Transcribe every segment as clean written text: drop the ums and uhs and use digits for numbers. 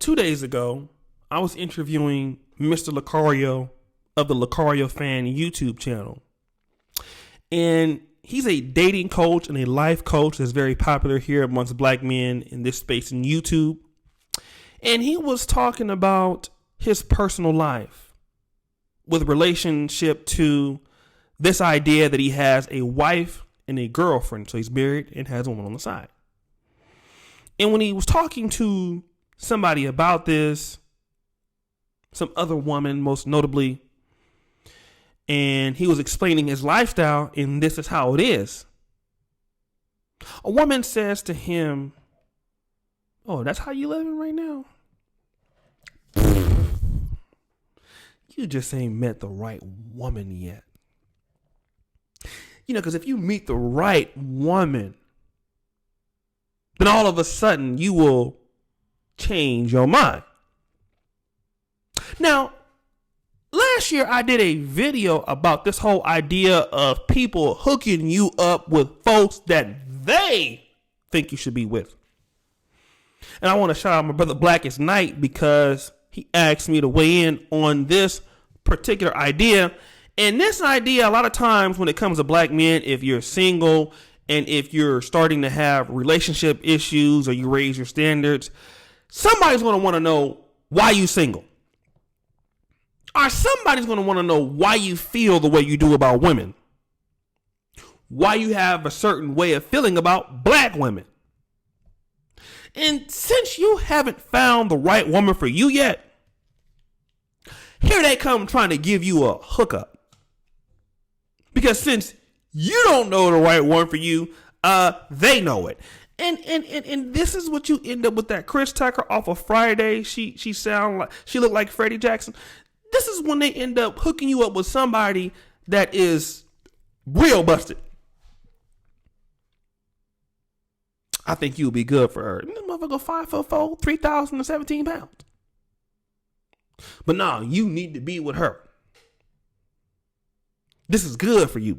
2 days ago, I was interviewing Mr. Locario of the Locario Fan YouTube Channel. And he's a dating coach and a life coach that's very popular here amongst black men in this space in YouTube. And he was talking about his personal life with relationship to this idea that he has a wife and a girlfriend. So he's married and has a woman on the side. And when he was talking to somebody about this, some other woman, most notably, and he was explaining his lifestyle, and this is how it is. A woman says to him, "Oh, that's how you living right now? You just ain't met the right woman yet." You know, because if you meet the right woman, then all of a sudden you will change your mind. Now, last year I did a video about this whole idea of people hooking you up with folks that they think you should be with. And I want to shout out my brother Blackest Night because he asked me to weigh in on this particular idea. And this idea, a lot of times when it comes to black men, if you're single and if you're starting to have relationship issues or you raise your standards, somebody's going to want to know why you single. Or somebody's going to want to know why you feel the way you do about women. Why you have a certain way of feeling about black women. And since you haven't found the right woman for you yet, here they come trying to give you a hookup. Because since you don't know the right one for you, they know it. And this is what you end up with that Chris Tucker off of Friday. She looked like Freddie Jackson. This is when they end up hooking you up with somebody that is real busted. I think you'll be good for her. This motherfucker 5'4", 3,017 pounds. But no, you need to be with her. This is good for you.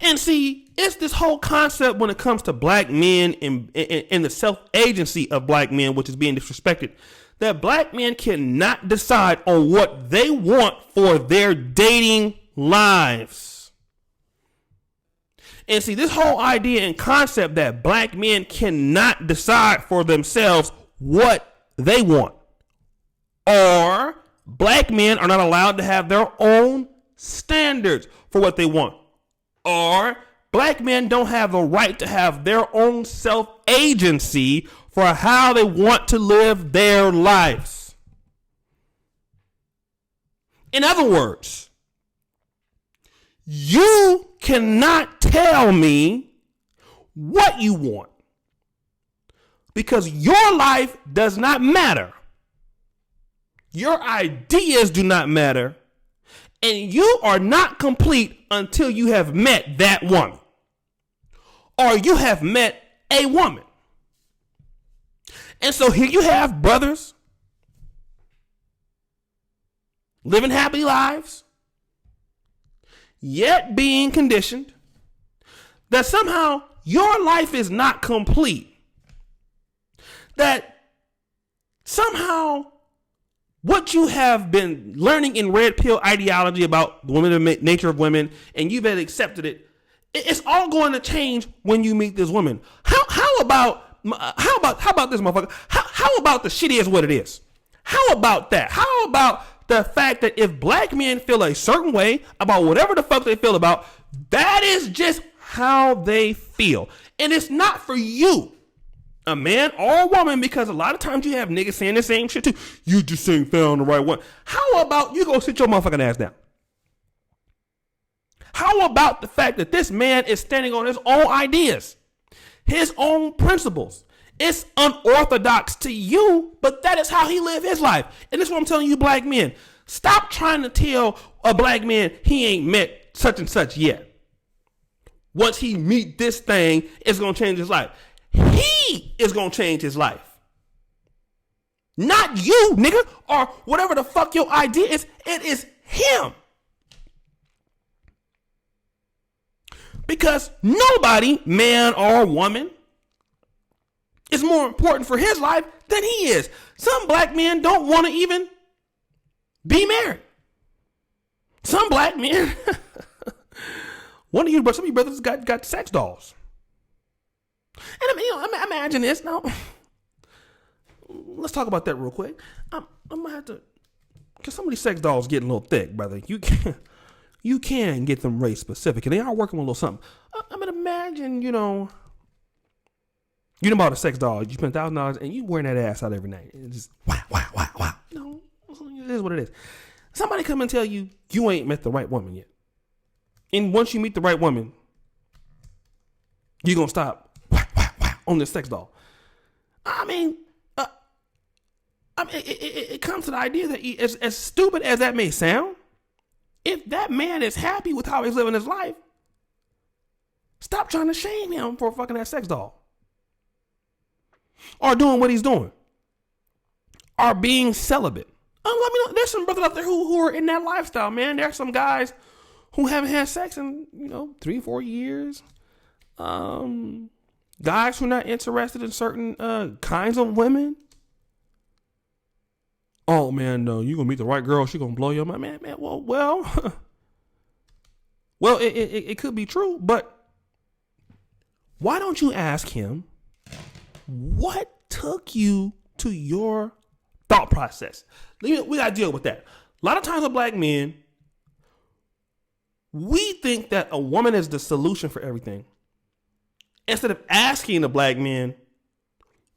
And see, it's this whole concept when it comes to black men and the self-agency of black men, which is being disrespected, that black men cannot decide on what they want for their dating lives. And see, this whole idea and concept that black men cannot decide for themselves what they want, or black men are not allowed to have their own standards for what they want, or black men don't have the right to have their own self-agency for how they want to live their lives. In other words, you cannot tell me what you want because your life does not matter. Your ideas do not matter. And you are not complete until you have met that woman. Or you have met a woman. And so here you have brothers living happy lives, yet being conditioned that somehow your life is not complete. That somehow what you have been learning in red pill ideology about the women, the nature of women, and you've accepted it, it's all going to change when you meet this woman. How about this motherfucker? How about the shit is what it is? How about that? How about the fact that if black men feel a certain way about whatever the fuck they feel about, that is just how they feel. And it's not for you, a man or a woman, because a lot of times you have niggas saying the same shit too. You just ain't found the right one. How about you go sit your motherfucking ass down? How about the fact that this man is standing on his own ideas, his own principles? It's unorthodox to you, but that is how he lived his life. And this is what I'm telling you, black men. Stop trying to tell a black man he ain't met such and such yet. Once he meet this thing, it's going to change his life. He is going to change his life. Not you, nigga, or whatever the fuck your idea is. It is him. Because nobody, man or woman, is more important for his life than he is. Some black men don't want to even be married. Some black men, some of you brothers got sex dolls. And I mean, imagine this. Now, let's talk about that real quick. I'm gonna have to, because some of these sex dolls getting a little thick, brother. You can get them race specific, and they are working with a little something. I mean, imagine, you done bought a sex doll, you spent $1,000, and you wearing that ass out every night. It's just wow. It is what it is. Somebody come and tell you you ain't met the right woman yet, and once you meet the right woman, you're gonna stop on this sex doll. I mean, it comes to the idea that as stupid as that may sound, if that man is happy with how he's living his life, stop trying to shame him for fucking that sex doll. Or doing what he's doing. Or being celibate. There's some brothers out there who are in that lifestyle, man. There's some guys who haven't had sex in, 3-4 years. Guys who are not interested in certain kinds of women. Oh man, no, you gonna meet the right girl, she gonna blow your mind. Man, well, it could be true, but why don't you ask him what took you to your thought process? We gotta deal with that. A lot of times with black men, we think that a woman is the solution for everything. Instead of asking the black man,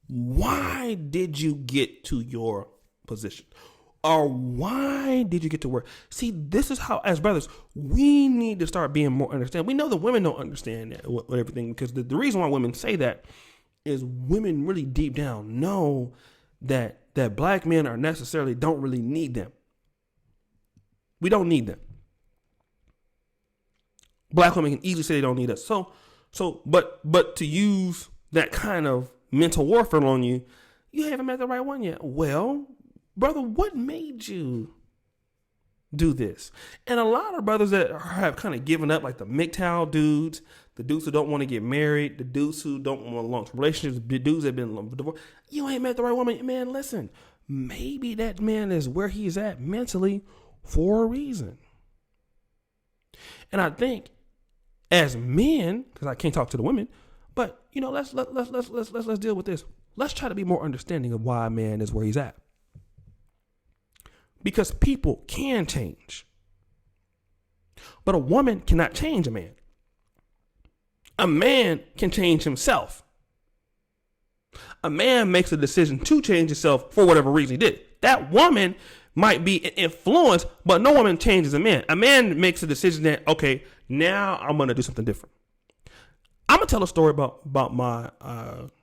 why did you get to your position? Or why did you get to work? See, this is how, as brothers, we need to start being more understanding. We know that women don't understand that, what everything, because the reason why women say that is women really deep down know that black men are necessarily don't really need them. We don't need them. Black women can easily say they don't need us. But to use that kind of mental warfare on you, you haven't met the right one yet. Well, brother, what made you do this? And a lot of brothers that have kind of given up, like the MGTOW dudes, the dudes who don't want to get married, the dudes who don't want long-term relationships, the dudes that have been divorced. You ain't met the right woman. Man, listen, maybe that man is where he's at mentally for a reason. And I think as men, because I can't talk to the women, but let's deal with this. Let's try to be more understanding of why a man is where he's at. Because people can change. But a woman cannot change a man. A man can change himself. A man makes a decision to change himself for whatever reason he did. That woman might be an influence, but no woman changes a man. A man makes a decision that, okay, now I'm going to do something different. I'm going to tell a story about my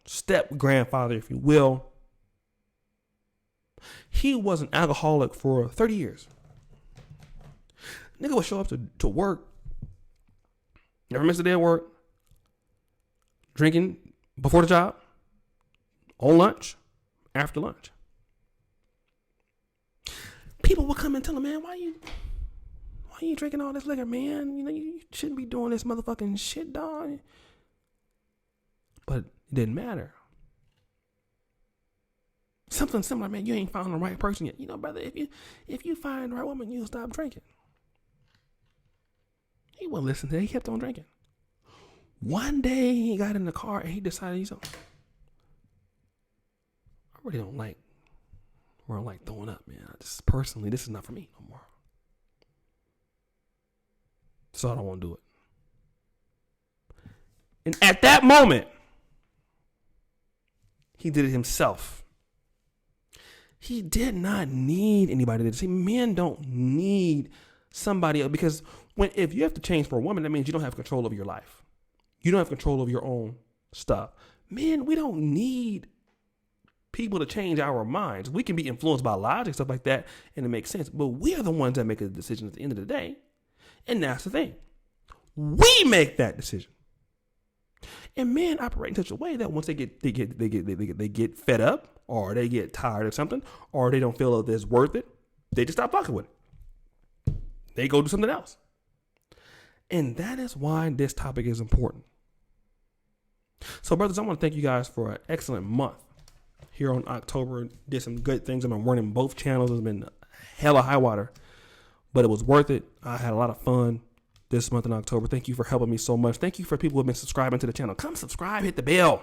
step-grandfather, if you will. He was an alcoholic for 30 years. Nigga would show up to work, never missed a day at work, drinking before the job, on lunch, after lunch. People would come and tell him, man, why you drinking all this liquor, man? You shouldn't be doing this motherfucking shit, dog. But it didn't matter. Something similar, man. You ain't found the right person yet. Brother, if you find the right woman, you'll stop drinking. He wouldn't listen to it. He kept on drinking. One day he got in the car and he decided, I really don't like throwing up, man. Personally, this is not for me no more. So I don't want to do it. And at that moment, he did it himself. He did not need anybody to see. Men don't need somebody else, because if you have to change for a woman, that means you don't have control of your life. You don't have control of your own stuff. Men, we don't need people to change our minds. We can be influenced by logic, stuff like that, and it makes sense. But we are the ones that make a decision at the end of the day. And that's the thing. We make that decision. And men operate in such a way that once they get fed up, or they get tired of something, or they don't feel that it's worth it, they just stop fucking with it. They go do something else. And that is why this topic is important. So, brothers, I want to thank you guys for an excellent month here on October. Did some good things. I've been running both channels. It's been hella high water, but it was worth it. I had a lot of fun this month in October. Thank you for helping me so much. Thank you for people who have been subscribing to the channel. Come subscribe, hit the bell.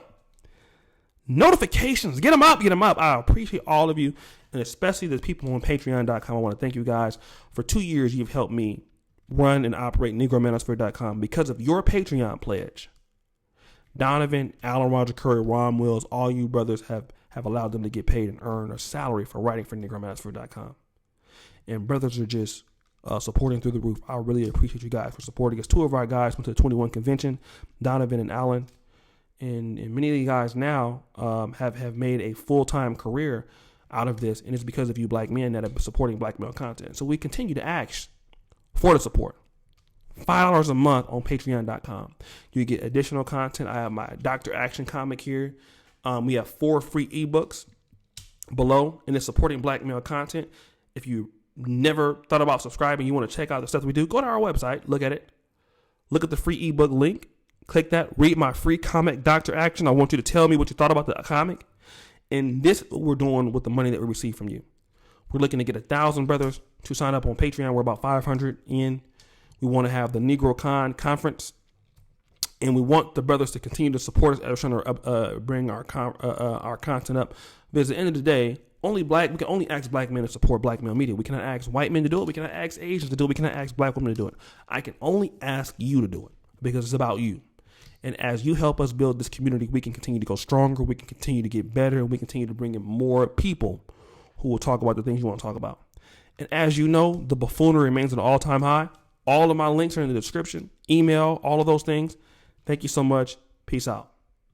Notifications, get them up, get them up. I appreciate all of you, and especially the people on patreon.com. I want to thank you guys. For 2 years, you've helped me run and operate Negromanosphere.com because of your Patreon pledge. Donovan, Alan, Roger Curry, Ron Wills, all you brothers have allowed them to get paid and earn a salary for writing for Negromanosphere.com. And brothers are just supporting through the roof. I really appreciate you guys for supporting us. 2 of our guys went to the 21 convention, Donovan and Alan. And many of you guys now have made a full-time career out of this. And it's because of you black men that are supporting black male content. So we continue to ask for the support. $5 a month on patreon.com. You get additional content. I have my Dr. Aktion Comic here. We have 4 free ebooks below, and it's supporting black male content. If you never thought about subscribing, you want to check out the stuff we do, go to our website, look at it, look at the free ebook link, click that, read my free comic, Dr. Aktion. I want you to tell me what you thought about the comic. And this is what we're doing with the money that we receive from you. We're looking to get 1,000 brothers to sign up on Patreon. We're about 500 in. We want to have the Negrocon conference, and we want the brothers to continue to support us as we're trying to bring our content up. Because at the end of the day, we can only ask black men to support black male media. We cannot ask white men to do it. We cannot ask Asians to do it. We cannot ask black women to do it. I can only ask you to do it because it's about you. And as you help us build this community, we can continue to go stronger. We can continue to get better, and we continue to bring in more people who will talk about the things you want to talk about. And as you know, the buffoonery remains at an all-time high. All of my links are in the description, email, all of those things. Thank you so much. Peace out.